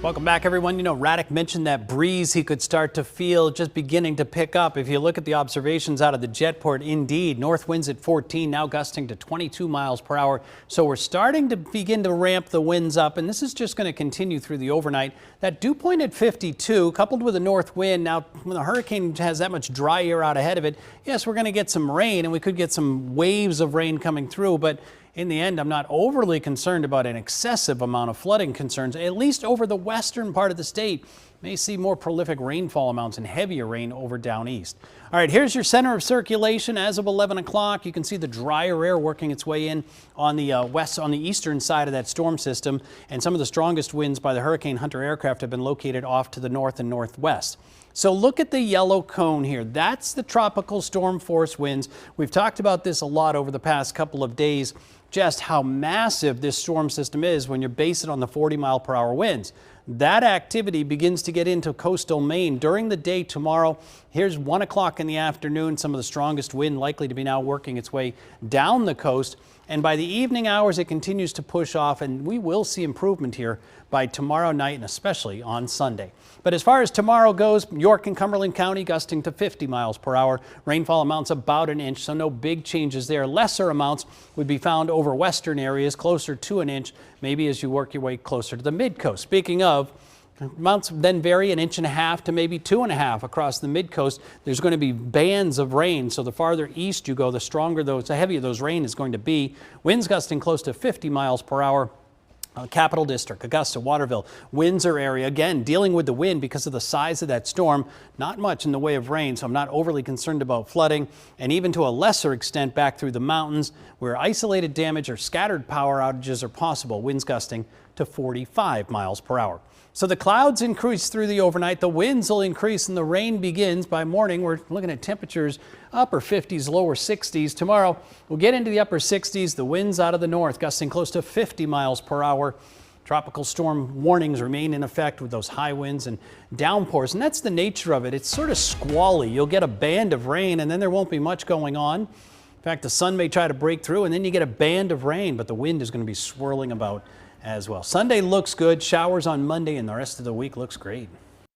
Welcome back, everyone. You know, Radek mentioned that breeze he could start to feel just beginning to pick up. If you look at the observations out of the Jetport, indeed, north winds at 14, now gusting to 22 miles per hour. So we're starting to begin to ramp the winds up, and this is just going to continue through the overnight. That dew point at 52, coupled with a north wind. Now, when the hurricane has that much dry air out ahead of it, yes, we're going to get some rain, and we could get some waves of rain coming through, but in the end, I'm not overly concerned about an excessive amount of flooding concerns, at least over the western part of the state. May see more prolific rainfall amounts and heavier rain over down east. All right, here's your center of circulation as of 11 o'clock. You can see the drier air working its way in on the on the eastern side of that storm system, and some of the strongest winds by the Hurricane Hunter aircraft have been located off to the north and northwest. So look at the yellow cone here. That's the tropical storm force winds. We've talked about this a lot over the past couple of days, just how massive this storm system is when you base it on the 40-mile-per-hour winds. That activity begins to get into coastal Maine during the day tomorrow. Here's 1 o'clock in the afternoon, some of the strongest wind likely to be now working its way down the coast. And by the evening hours, it continues to push off, and we will see improvement here by tomorrow night and especially on Sunday. But as far as tomorrow goes, York and Cumberland County gusting to 50 miles per hour. Rainfall amounts about an inch, so no big changes there. Lesser amounts would be found over western areas, closer to an inch, maybe as you work your way closer to the mid-coast. Speaking of, amounts then vary 1.5 inches to maybe 2.5 inches across the mid-coast. There's going to be bands of rain, so the farther east you go, the stronger the heavier those rain is going to be. Winds gusting close to 50 miles per hour. Capital District, Augusta, Waterville, Windsor area, again, dealing with the wind because of the size of that storm. Not much in the way of rain, so I'm not overly concerned about flooding. And even to a lesser extent back through the mountains where isolated damage or scattered power outages are possible, winds gusting to 45 miles per hour. So the clouds increase through the overnight, the winds will increase, and the rain begins by morning. We're looking at temperatures upper 50s, lower 60s. Tomorrow we'll get into the upper 60s. The winds out of the north gusting close to 50 miles per hour. Tropical storm warnings remain in effect with those high winds and downpours, and that's the nature of it. It's sort of squally. You'll get a band of rain, and then there won't be much going on. In fact, the sun may try to break through, and then you get a band of rain, but the wind is going to be swirling about as well. Sunday looks good, showers on Monday, and the rest of the week looks great.